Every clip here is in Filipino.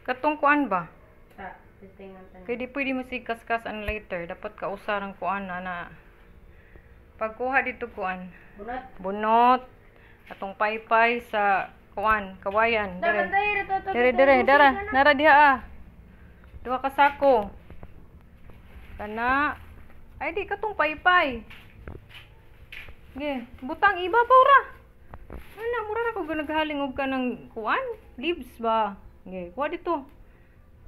Katong kuan ba? Sa titingan tanan. Kaya di pwede mo sikas-kas ang lighter. Dapat kausar ang kuan na. Pagkuha dito kuan. Bunot. Bunot. Atong paypay sa kuan, kawayan. Dapat tayo to. Dire. Nara diha ah. Duha ka sako. Kana. Ay di katong paypay. Ge, butang iba pa ora. Ana, mura ra ko naghaling og kanang kuan, leaves ba. Ge, kuha dito.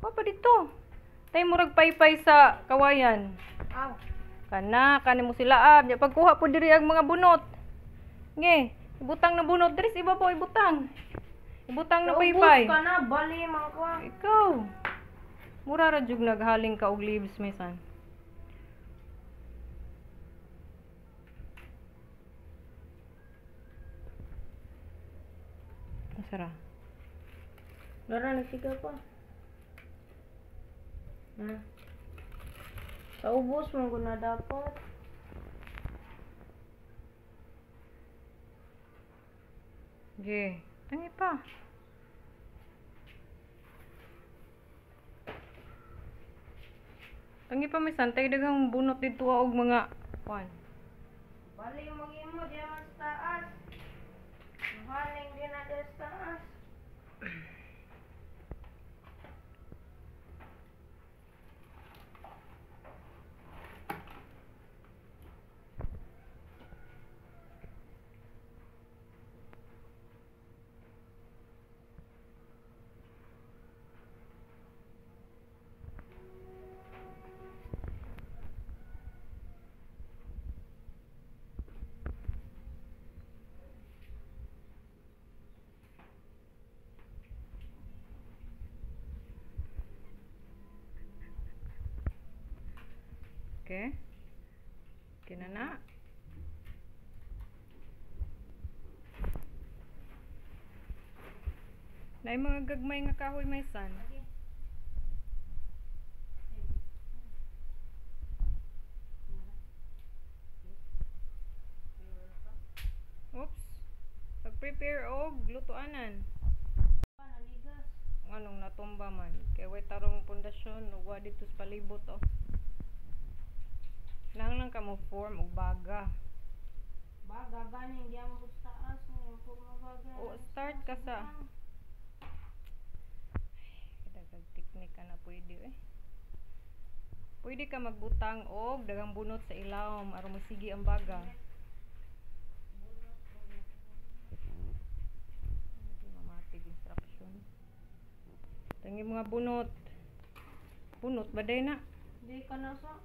Kuha pa dito. Tay murag paypay sa kawayan. Aw. Kani mo sila nya pagkuha po diri ang mga bunot. Nge, ibutang na bunot diri iba po ibutang. Ibutang na paypay. Ubus ka na, bali man ko. Ikaw. Mura ra jug naghaling ka og leaves misan. Masara. Lara nagsigaw pa. Na. Sa ubos mo ko na dapat. Ge, tangi pa. Tangi pa misan tay daghang bunot dito og mga kuan. Bali mo imo diya mas taas. Haling din na diya sa taas. Okay. Kinana. Nay mga gagmay nga kahoy may san. Oops. Pag-prepare og lutuanan. Naligas. Anong natumba man. Kaya way tarong pundasyon ug wa dito sa palibot oh. Lang ka mo form og baga. Baga ganing diya mo sa taas mo kung mabaga. O start ka sa dagdag teknik ka na pwede eh. Pwede ka magbutang og daghang bunot sa ilawom aron masigi ang baga. Mamatig instruction. Tangi mga bunot. Bunot baday na. Di ka na sa.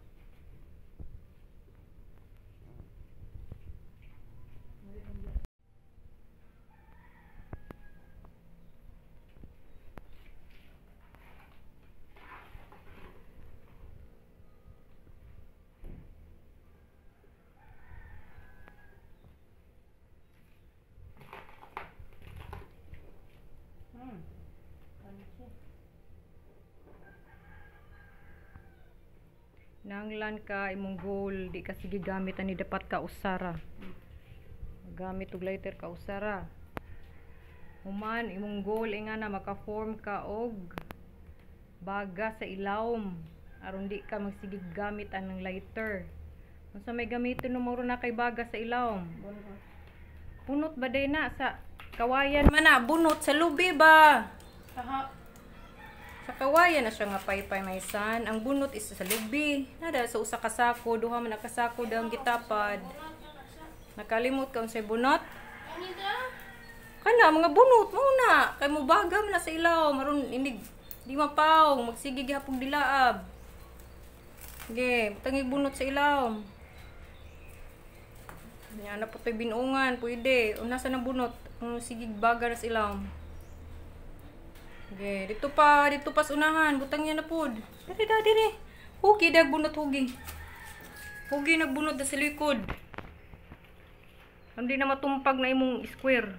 Nanglan ka imong goal di ka sige gamit ani dapat ka usara. Gamit og lighter ka usara. Human imong goal nga na maka-form ka og baga sa ilawom aron di ka magsige gamit anang lighter. Unsa may gamiton mo na kay baga sa ilawom? Bunot ba day na sa kawayan man na bunot sa lubi ba? Sa kawayan na siya nga paypay may san. Ang bunot is sa lubi. Nada sa usa ka sako, duha man nakasako daw gitapad. Nakalimot ka unsay bunot? Kana mga bunot mo na. Kay mo baga man na sa ilaw, maron hindi di mapaw, magsige gihapon dilaab. Ge, tangi bunot sa ilaw. Nya na putoy binungan, pwede. Unasa na bunot, sige baga na sa ilaw. Okay, dito pa sa unahan, butang niya na pod. Diri. Hugi dag bunot hugi. Hugi nagbunot na sa likod. Hindi na matumpag na imong square.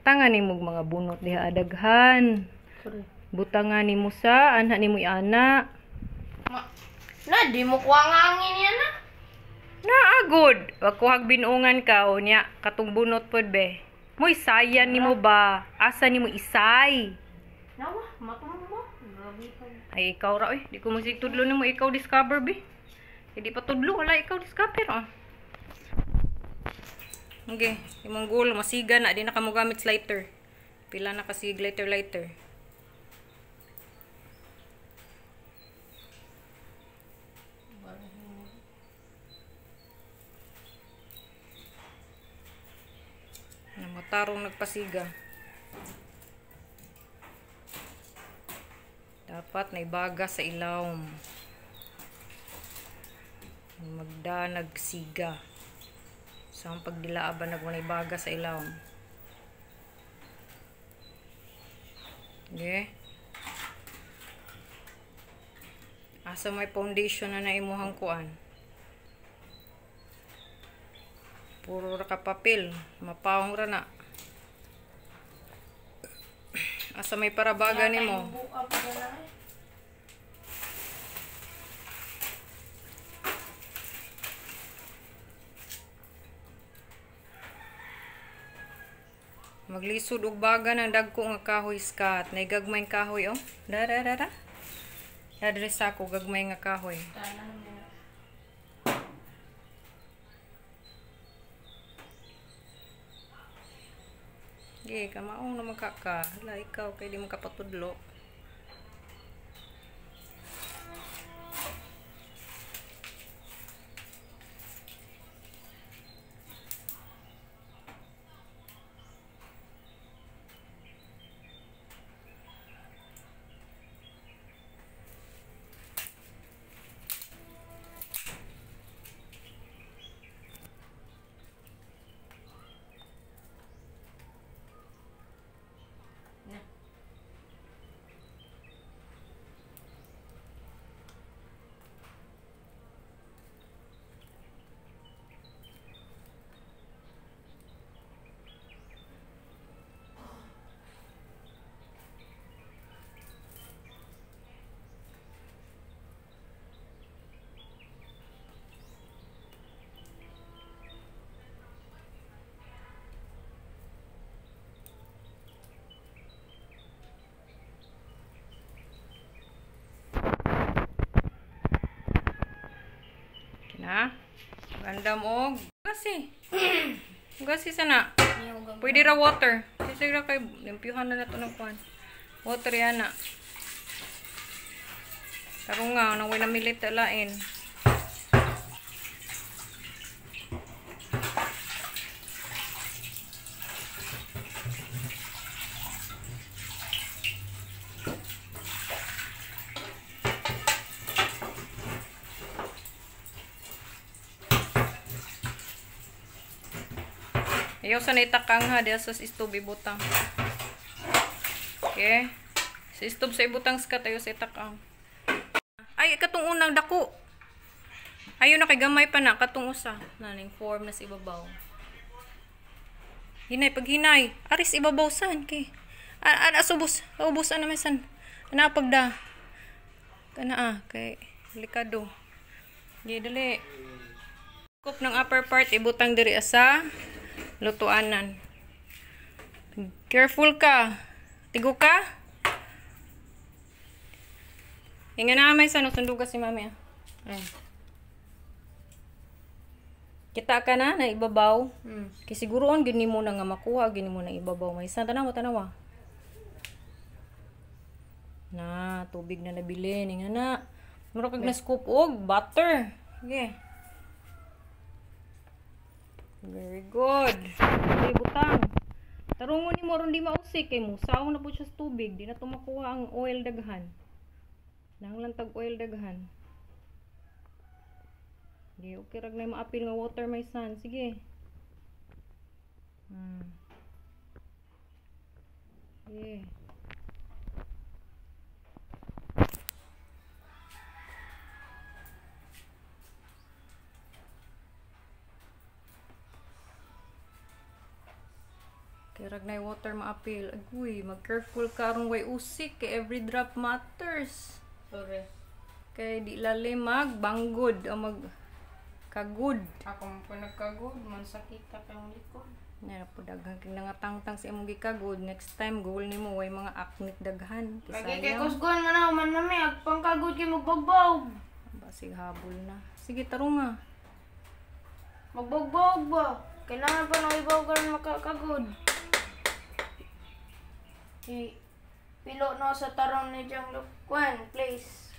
Tangan nimog mga bunot diha adaghan. Sorry. Butangan nimo sa anha nimo iana. Na di mo kuangangin yan na. Naagod. Wakuhag binungan ka o niya katong bunot pod be. Mo isayan nimo ba? Asa nimo isay? Nawa, matumbo. Grabe ka. Ay ikaw ra di ko musig tudlo nimo ikaw discover bi. Hindi pa tudlo wala ikaw discover ah. Okay, imong goal masiga na di na kamo gamit lighter. Pila na kasi lighter. Tarong nagpasiga. Dapat naibaga sa ilawom. Magda nagsiga. Sa pagdilaaban nagwanaibaga sa ilawom. Okay. Asa may foundation na naimuhang kuan. Puro ra ka papel, mapawong ra na. Asa may parabaga nimo? Maglisod og baga ng dagko nga kahoy skat. Nay gagmayng kahoy oh. Dara. Adres ako gagmay nga kahoy. Ge, kamaong naman kaka. Hala, ikaw kay di makapatudlo. Na? Ganda mo. Gasi sana. Pwede ra water. Kasi ra kay limpyuhan na nato ng kuan. Water yan na. Tarong nga nang wala milit lain. Ayaw sa naitakang ha, diya sa stove ibutang. Okay. Sa stove sa ibutang skat, ayaw sa itakang. Ay, katong unang dako. Ayaw na kay gamay pa na, katong usa. Naning form na sa ibabaw. Hinay, pag hinay. Aris ibabaw san, kay. Subos. Ubos na may san. Napagda. Kana kay delikado. Di, dali. Kup ng upper part, ibutang diri sa lutuanan. Careful ka. Tigo ka. Inga na may sunduga si mami. Ay. Kita ka na ibabaw. Kay siguroon gini mo na nga makuha, gini mo na ibabaw. May isa tanawa. Na, tubig na nabili. Inga na. Mura kag na scoop og butter. Okay. Very good. Okay, butang. Tarungon ni mo ron di mausik kay musaw na po siya sa tubig. Di na to makuha ang oil daghan. Nanglantag oil daghan. Di okay rag na maapil nga water may sun. Sige. Okay. Kaya ragnay water maapil. Agoy, mag-careful ka aron way usik kay every drop matters. Sorry. Kay di lalim magbanggod o mag kagud. Ako mo po nagkagod, man sakita kayong likod. Nara po daghan kay nangatangtang sa imong gikagod. Next time goal nimo way mga aknik daghan. Lagi kay kusgon man ako man mami, agpangkagod kay magbagbog. Basig habol na. Sige tarong nga. Magbagbog ba? Kailangan pa nang ibaw karon makakagod. Pilo no sa tarong ni Jang Lukwan, please.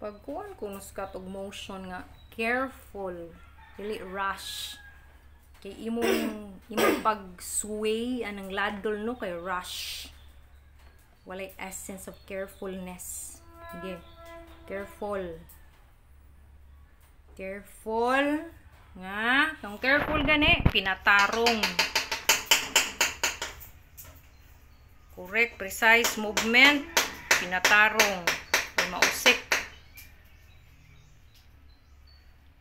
Pagkuhan ko nos katog motion nga careful, dili rush. Kay imong pag-sway anang ladol no kay rush. Walay essence of carefulness. Sige. Careful. Careful. Nga, kung careful gani, pinatarong. Correct, precise movement, pinatarong. Kay mausik.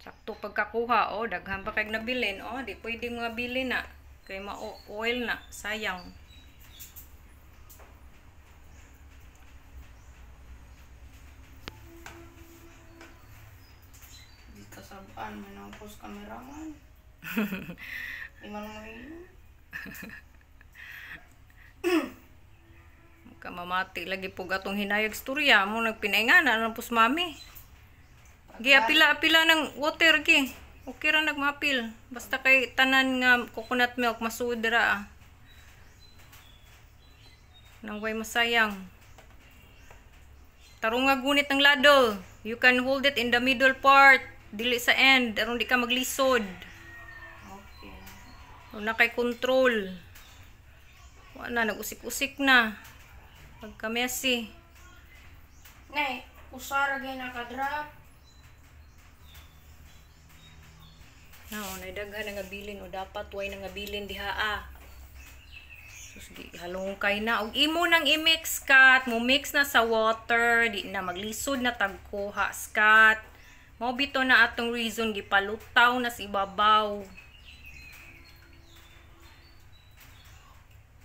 Sakto pagkakuha, daghan pa kay nabilin, di pwede mga bilin na. Kay ma-oil na, sayang. Di kasabaan, may nangpos kameraman. Di man mo Kamamati lagi po atong hinayag storya mo nagpinaingan na pus mami. Gi apila ng water gi. Okay ra nagmapil. Basta kay tanan nga coconut milk masuod ra. Nang way masayang. Tarong nga gunit ng ladle. You can hold it in the middle part, dili sa end aron di ka maglisod. Okay. Na kay control. Wala nag-usik-usik na. Pagka messy. Nay, usara gay nakadrop. No, naidaghan nga bilin o dapat way nga bilin diha. Sus di halongkay na og imo nang i-mix kat, mo mix na sa water, di na maglisod na tagkuha skat. Mao bito na atong reason gipalutaw na sa ibabaw.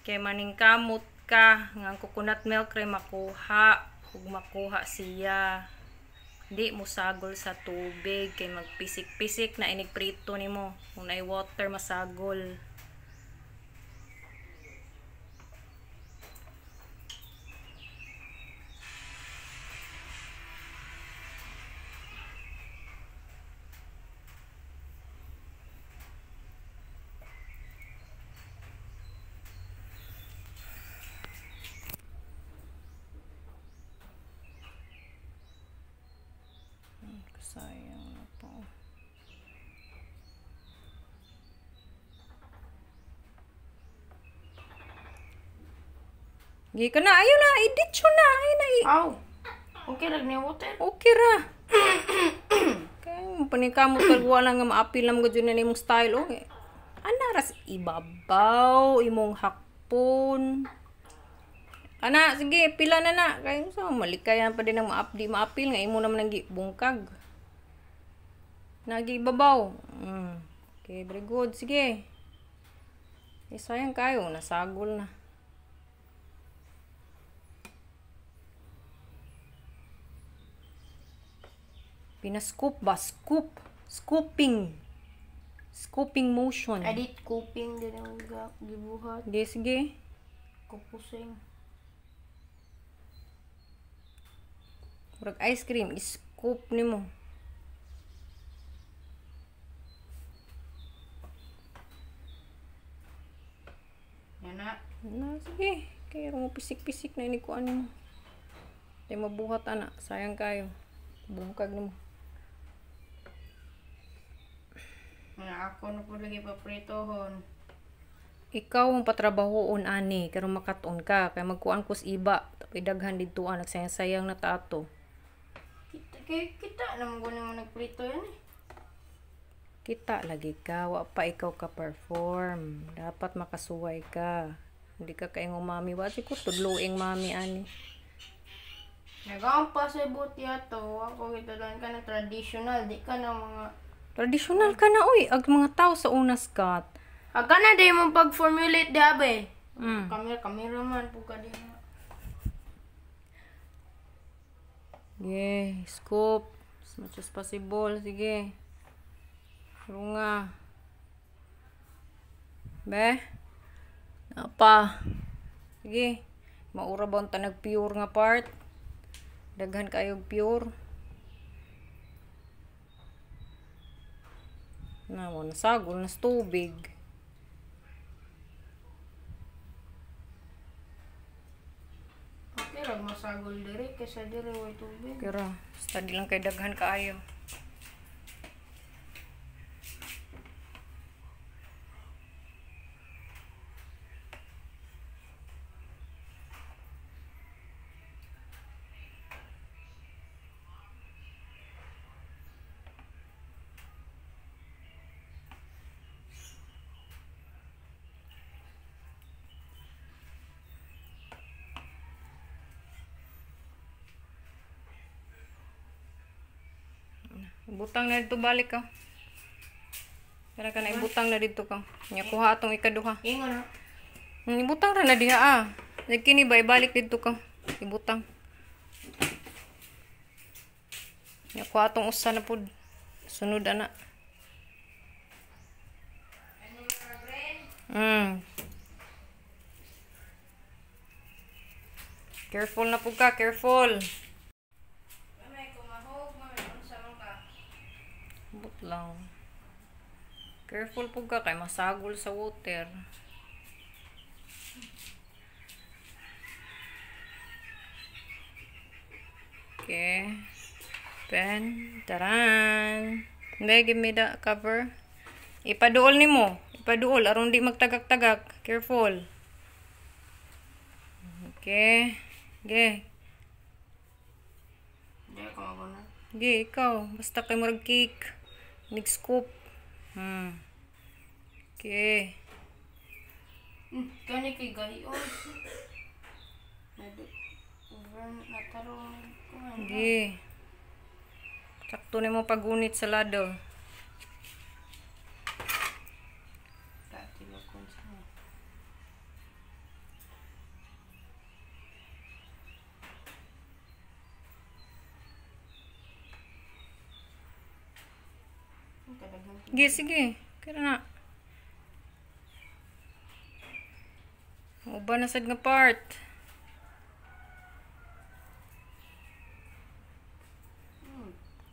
Kay maningkamot ka nga coconut milk kay makuha ug makuha siya. Di mo sagol sa tubig kay magpisik-pisik na inig prito nimo. Kung naay water masagol. Sayang na po. Gi ka na, ayun na, edit siya na, ayun na. Aw. Okay lang ni water. Okay ra. Kaya panikamot kagwa lang nga maapil lang gud na nimong style okay. Ana ras ibabaw imong hakpon. Ana sige pila na kay sa malikayan pa din ang maapil nga imo naman ang bungkag. Nagibabaw. Okay, very good. Sige. Sayang kayo. Nasagol na. Pinascoop ba? Scoop. Scooping. Scooping motion. Edit coping din ang gibuhat. Sige. Kupusing. Murag ice cream. Scoop nimo. Sige. Kaya mo pisik-pisik na inikuan mo. Tay mabuhat ana. Sayang kayo. Bungkag nimo. Ako na po lagi papritohon. Ikaw ang patrabahoon ani. Kaya makaton ka. Kaya magkuan kus iba. Tapos daghan dito. Nagsayang-sayang na tato. Kita naman kung naman nagprito yan eh. Kita lagi ka. Wa pa ikaw ka-perform. Dapat makasuway ka. Hindi ka kaingong mami. Wasi ko tudluing mami ani. Nagaang pa sa buti ato. Ako kita lang ka na traditional. Di ka na mga... Traditional ka na uy. Ag mga tao sa unas kat. Aga na di mong pag-formulate di abe. Cameraman po ka di na. Sige. Scoop. As much as possible. Sige. Runga. Be? Apa? Sige. Maura ba unta nag-pure nga part? Daghan kayo pure. Nawa, nasagol na sa tubig. Okay, rag masagol diri kaysa diri way tubig. Kira, study lang kay daghan kaayo. Ibutang na dito balik ka. Kaya ka na ibutang na dito ka. Nya kuha atong ikaduha. Ingon na. Ibutang ra na diha ah. Kini ba ibalik dito ka. Ibutang. Nya kuha atong usa na pud. Sunod ana. Careful na pud ka, careful. May kumahog, may unsa man ka. But lang. Careful pug ka kay masagol sa water. Okay. Pen. Taran. Hindi, give me the cover. Ipaduol ni mo. Ipaduol. Aron di magtagak-tagak. Careful. Okay. Okay. Di ko ako na. Okay, ikaw. Basta kay murag cake. Mix scoop. Okay. Kani kay gahion. Natarong ko. Okay. Sakto na mo pagunit sa lado. Tatilo ko sa. Sige, sige. Kaya na. Uba na sad nga part.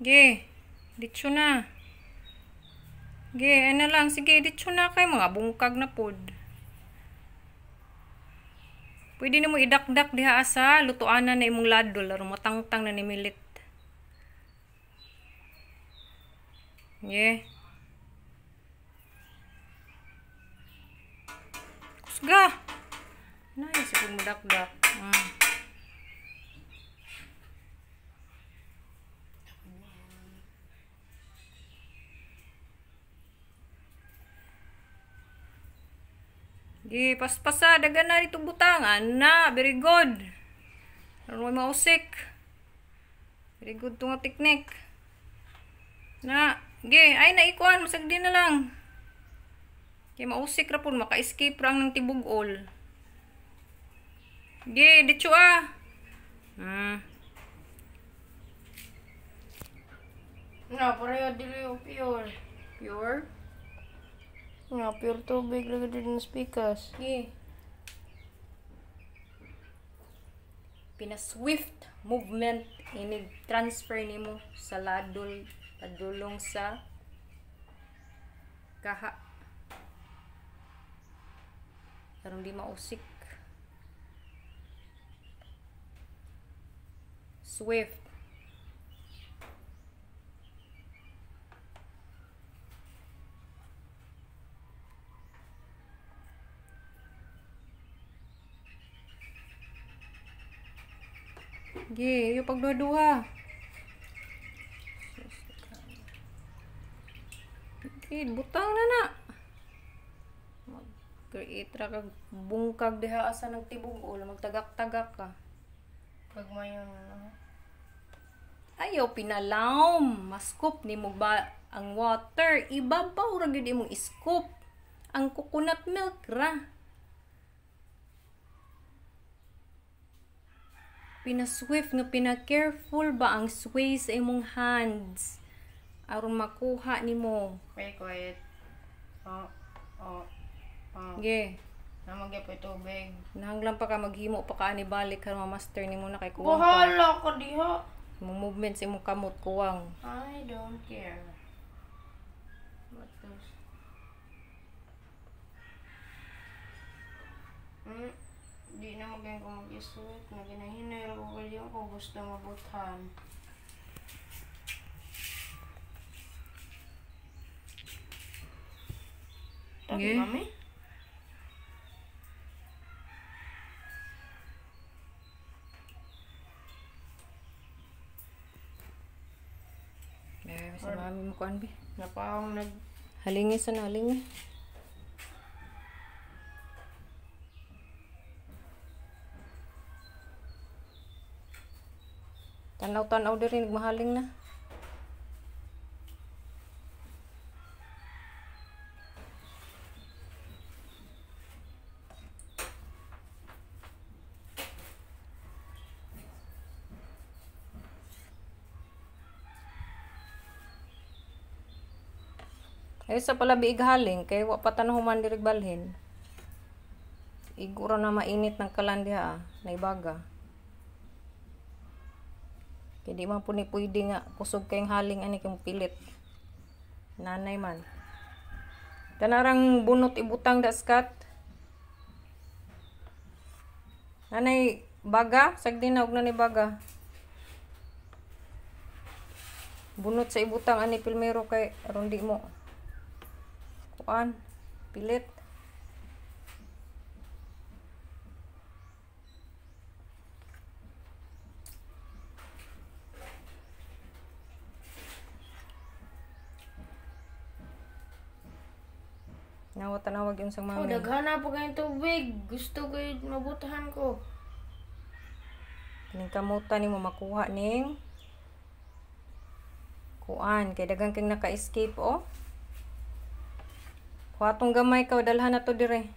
Sige. Ditso na. Sige, ano lang. Sige, ditso na kay mga bungkag na pod. Pwede na mo idakdak diha asa. Lutuanan na imong ladol. Laro matangtang na ni milit. Sige. Kusga. Nice kung mudakdak. Gi, paspasa, dagan na dito butangan na. Very good. Ano may mausik. Very good to nga teknik. Na, gi, ay naikuan, masagdi na lang. Kaya mausik ra po, maka-escape rang ng tibugol. Gi, ditso ah. Na, pareho dili o pure. Pure? Na, pure tubig lagi din ng spikas. Gi. Pina-swift movement ini transfer nimo sa ladol padulong sa kaha. Aron di mausik. Swift. Gi, yung pagduha-duha. Gi, butang na na. Mag-create ra kag bungkag diha asa nagtibugol, magtagak-tagak ka. Pag mayon na. Ayaw pinalawm. Mascoop ni mo ba ang water? Ibabaw ra gyud imong scoop. Ang coconut milk ra. Pina-swift nga pina-careful ba ang sway sa imong hands. aron makuha nimo. Okay, quiet. Oh, oh, oh. Ge, Namagya po tubig. nahanglan pa ka maghimo pa ka ani balik karon ma-master nimo na kay kuwang pa. Bahala ka diha. Imong movement sa imong kamot kuwang. I don't care. What else? Di na magayon ko mag-isuit. Naginahinay ko kayo ko gusto mabuthan. Tabi Ge. kami? Sa mami mo kuan bi. Napahong nag... Halingi sa na, halingi. Tanaw-tanaw diri nagmahaling na. Ay sa pala biighaling kay wa pa tanong human diri balhin. Iguro na mainit ng kalan diha, naibaga. Kaya di man po ni pwede nga kusog kayong haling ani kayong pilit. Nanay man. Kanarang bunot ibutang daskat. Nanay baga, sagdi na og nanay baga. Bunot sa ibutang ani pilmero kay aron di mo. Kuan, pilit. Nawa tanawag yun sa Oh, mami. daghana po kayong tubig. Gusto ko yung mabutahan ko. Ning kamutan nimo makuha ning kuan kay daghang kang naka-escape oh. Kuhatong gamay ka dalhan na to dire.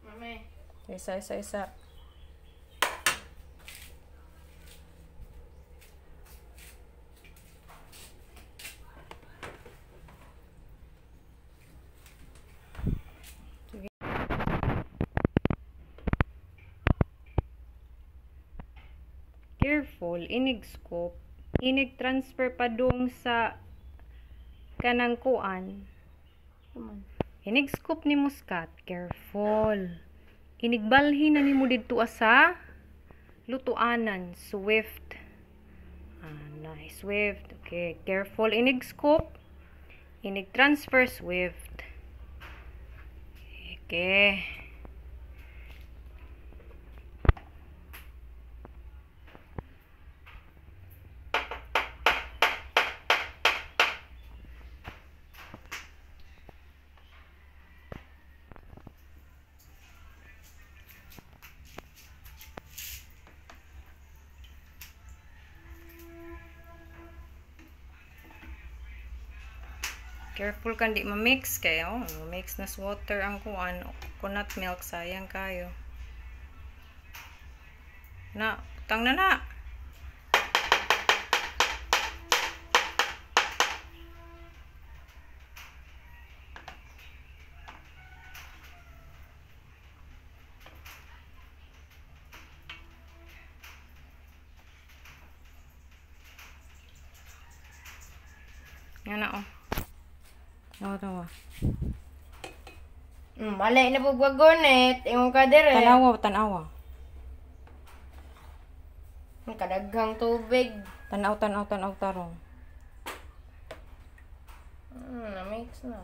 Mami. Isa. Careful, inig scoop. Inig transfer pa dong sa kanang kuan. Inig scoop ni muskat. Careful. Inig balhin na nimo didto sa lutuanan. Swift. Nice. Swift. Okay. Careful. Inig scoop. Inig transfer. Swift. Okay. Careful kan di ma-mix kayo. Mix na sa water ang kuan. Coconut milk. Sayang kayo. Na. Utang na na. Yan na oh. Tawa. Balay na po bagonet. Ingon ka dire. Tanawa. Ang kadaghang tubig. Tanaw tarong. Na-mix na.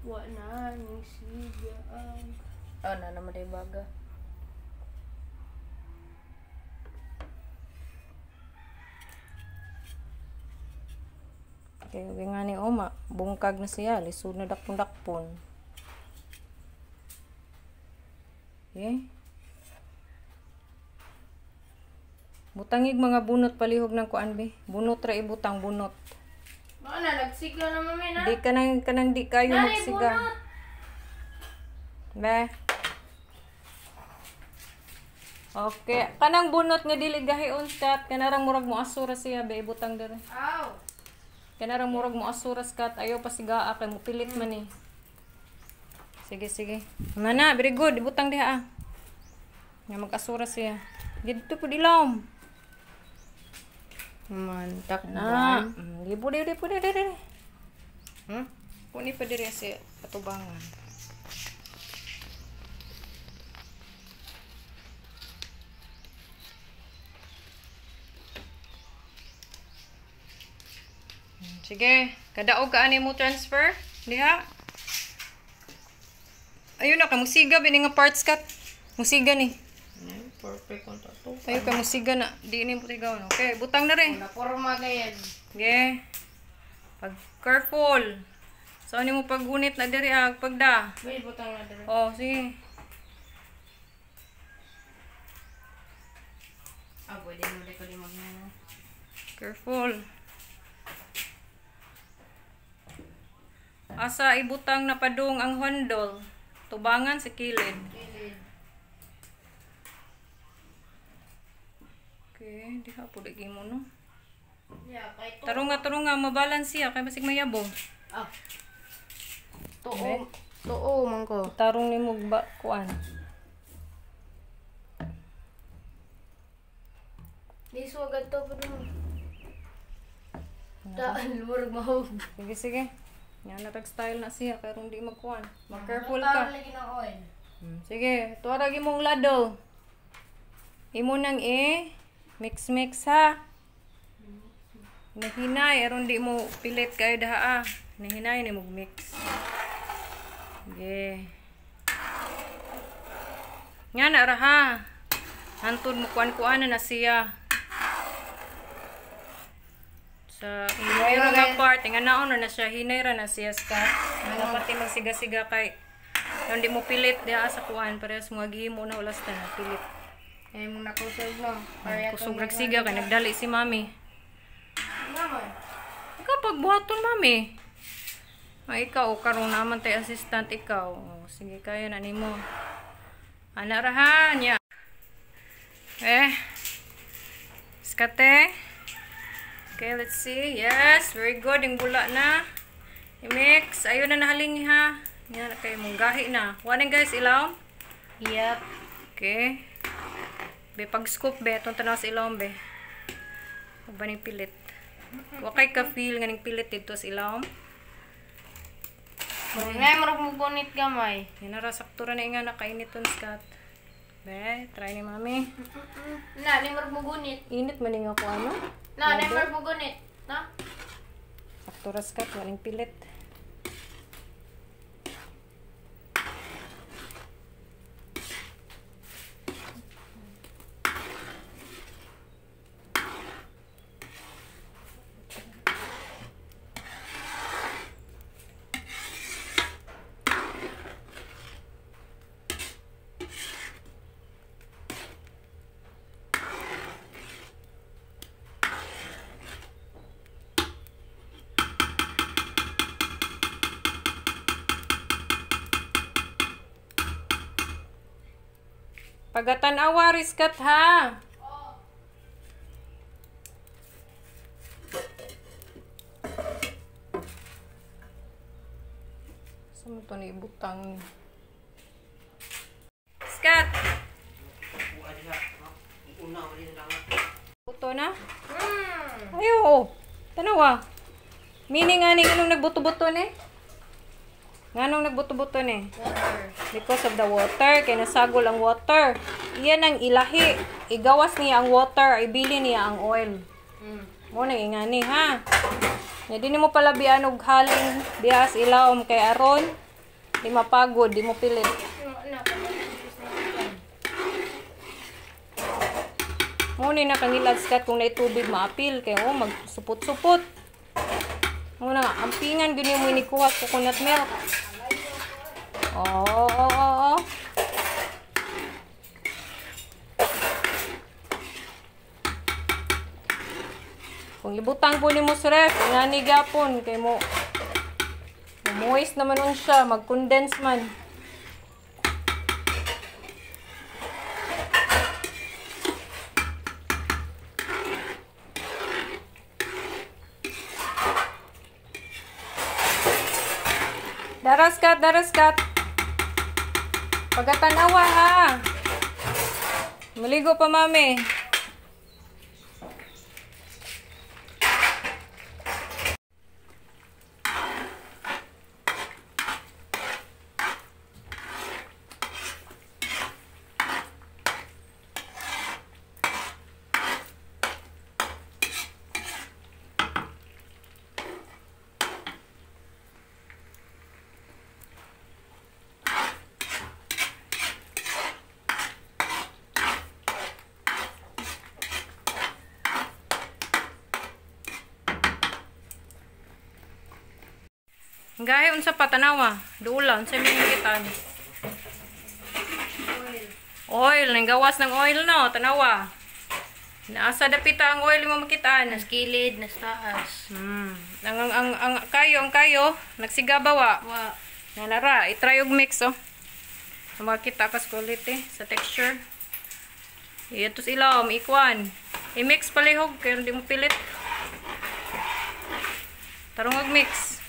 Wa na, ning sigaan. Oh, na naman day baga. Kaya nga ni Oma, bungkag na siya, lisod na dakpon-dakpon. Okay. Butangig mga bunot palihog ng kuan be. Bunot ra ibutang bunot. Baka na, nagsiga na mami na. Di kanang di kayo Nani, magsiga. bunot. Be. Okay, kanang bunot nga dili gahion kat kanarang murag mo asura siya be ibutang dere. Aw. Kanarang murag mo asuras kat ayaw pa sigaa kay mo pilit man eh. Sige sige. Mana, very good ibutang diha ah. Nga mag-asura siya. Dito po dilawom. Mantak Na, di po. Kuni pa diri siya patubangan. Sige, kadaog ka ani mo transfer diha. Ayun na ka musiga bini nga parts cut. Musiga ni. Perfect on to. Ayo ka musiga na di ni mo tigaw. Okay, butang na rin. Wala forma gayan. Okay. Pag careful. So ano mo paggunit na diri pagda. May butang na dere. Oh, sige. Pwede mo ko di magna. Careful. Asa ibutang na padung ang handle. Tubangan sa kilid. Kilid. Okay, di ha po lagi mo no. Yeah, kay to. Tarunga mabalance siya kay basig mayabo. Ah. Tuo man ko. Tarong ni mo ba kuan. Di suwagad to pero. Daan murag mahog. Sige sige. Yan na tag style na siya kay ron di magkuan. Mag-careful ka. Lagi ng oil. Sige, tuarag imong ladle. Imo nang mix ha. Nahinay aron di mo pilit kayo daha ah. Nahinay ni mo mix. Sige. Nga na ra ha. Hantod mo kuan-kuan na siya. Sa mayroong nga part, nga naon na siya, hinay ra na siya Scott. Nga pati magsiga-siga kay yung di mo pilit diha sa kuan, parehas mga gihimo na ulas na pilit. Ay mo nakusog no. Kusog ragsiga kay nagdali si mami. Naman. Ikaw pagbuhaton mami. Ay ikaw karon naman tay assistant ikaw. Oh, sige kaya na nimo. Ana ra ha nya. Skate. Okay, let's see. Yes, very good. Yung bula na. I-mix. Ayun na nahaling ha. Yan, okay. Mong gahi na. Waning guys, ilaw? Yep. Okay. Be, pag-scoop be. Itong tanaw sa ilaw be. Huwag ba ning pilit? Wakay ka feel nga ning pilit dito sa ilaw. Ngay marag mo gunit gamay. Yan na sakto ra na nga nakainit ton Scott. Be, try ni mami. Na, ni marag mo gunit. Init man nga ko ano? Na, ni marag mo gunit. Na? Sakto ra Scott, waling pilit. Pagatan-awa, riskat ha. Saan mo ito naibutang? Skat! Buto na? Ayaw! Tanawa. Meaning nga anong nagbuto-buto ni? Nganong nagbuto-buto ni? Water. Because of the water, kaya nasagol ang water. Iyan ang ilahi. Igawas niya ang water, ibili niya ang oil. Mo na ingani ha. Ya di mo pala biyan og halin diha sa ilawom kay aron di mapagod, di mo pilit. Mo ni na kanilad Scott kung nay tubig maapil kay magsupot-supot. Mo na ampingan gyud mo ni kuha coconut milk. Oh. ibutang po ni mo sa ref. Ngani gapon kay mo. Moist naman nun siya, mag-condense man. Daras kat. Pagkatanawa ha. Maligo pa mami. Gahe unsa pa tanawa? Duula unsa may nakitaan? Oil, nang gawas ng oil no, tanawa. Naasa dapita ang oil mo makitaan. Nas kilid, nas taas. Ang kayo, nagsigabawa. Wa. Nalara, i-try og mix oh. Makita kas quality sa texture. Iyatos ilawom, ikwan. I-mix palihog kaya hindi mo pilit. Tarong og mix.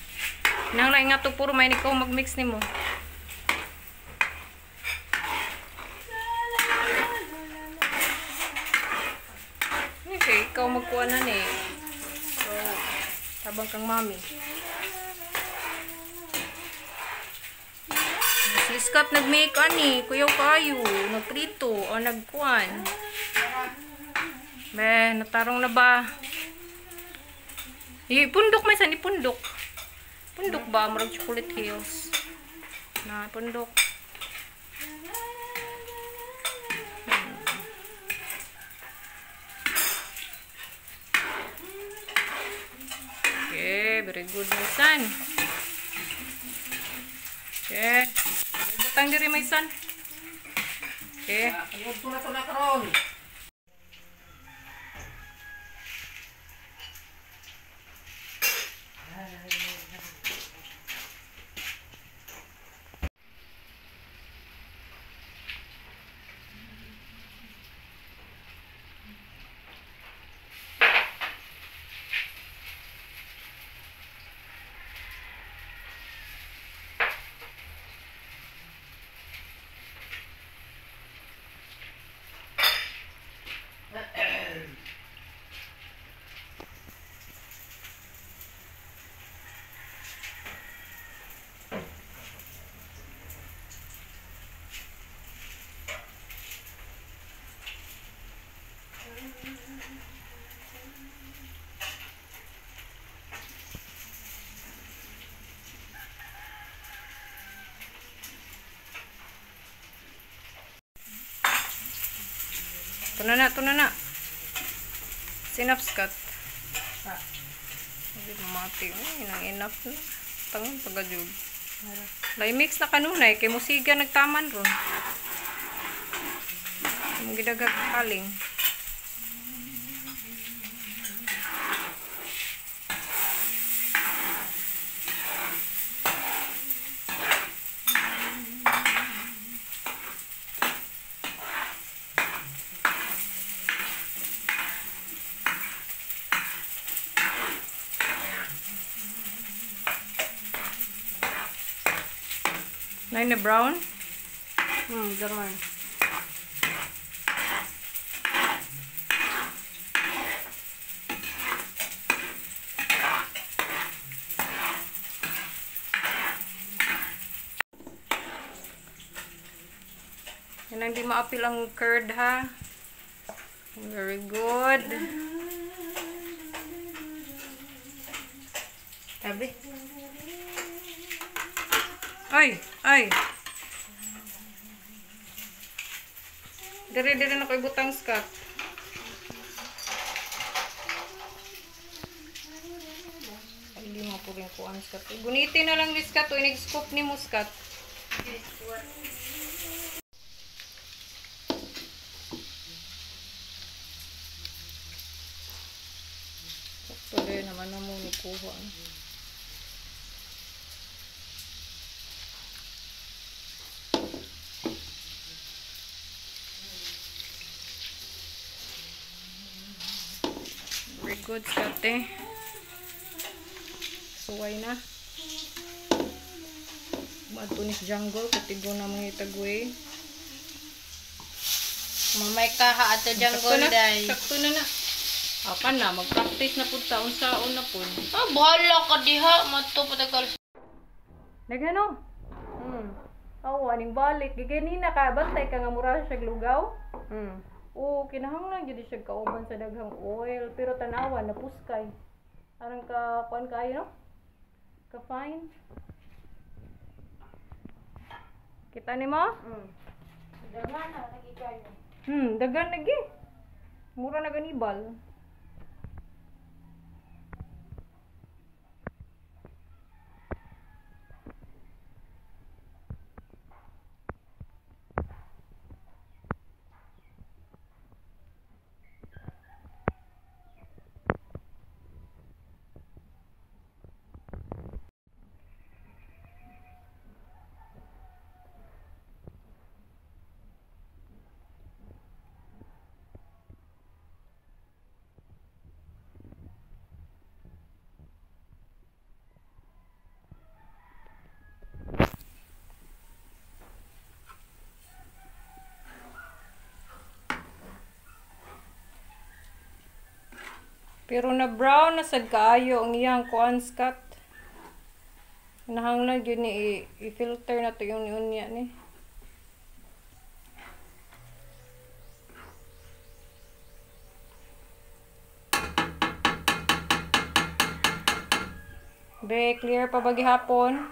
Nang lain nga to puro may ikaw mag-mix nimo. Okay, ikaw magkuha na ni. So, tabang kang mami. Si Scott nag-make ani, kuyaw kayo, nagprito o nagkuhan. Be, natarong na ba? Pundok may saan pundok. Pundok ba? Marag chocolate hills. Na, pundok. Okay, very good my son. Okay. Butang diri my son. Okay. Ito na na. Enough Scott. Hindi mamati. Enough na. Tangan pagajud. Lay mix na kanunay. Kay musiga nagtaman ron. Ang gidagag kaling. Nine na brown? Gaman. Yan ang di maapil ang curd ha. Very good. Tabi. Ay. Dire na ko ibutang Scott. Hindi mo po rin kuhan Scott. Gunitin na lang ni Scott. O inig-scoop ni mo Scott. kuha. Very good, Kate. Suway na. Matunis jungle, kutigo na mga itagway. Mamay ka ha ato diyang golday. Sakto na na. Apan na, mag-practice na po taon sa una po. Ah, bahala ka diha. Mato patagal. Nagano? Oo, aning balik. Giganina ka, bantay ka nga mura siya lugaw. Oo, kinahanglan gyud siya kauban sa daghang oil, pero tanawa na puskay. Arang ka kuan kayo, no? Ka fine. Kita nimo? Dagan na nakikayo. Dagan lagi. Mura na ganibal. Pero na brown na sad kaayo ang iyang kuan skat. Nahanglan gyud ni i-filter na to yung unya ni. Be clear pa ba gihapon?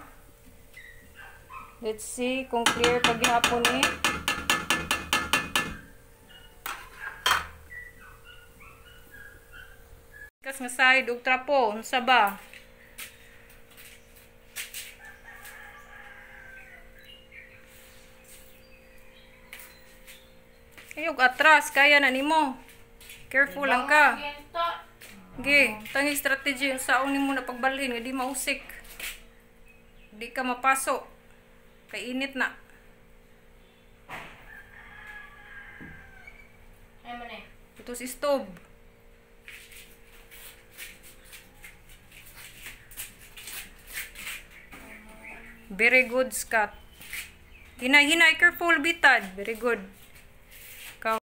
Let's see kung clear pa gihapon ni. Kas nga side og trapo, unsa ba? Ayog atras kaya na nimo. Careful lang ka. Gi, tangi strategy unsaon nimo na pagbalhin nga di mausik. Di ka mapaso. Kay init na. Ay man eh. Ito si stove. Very good, Scott. Hinay, careful, bitad. Very good.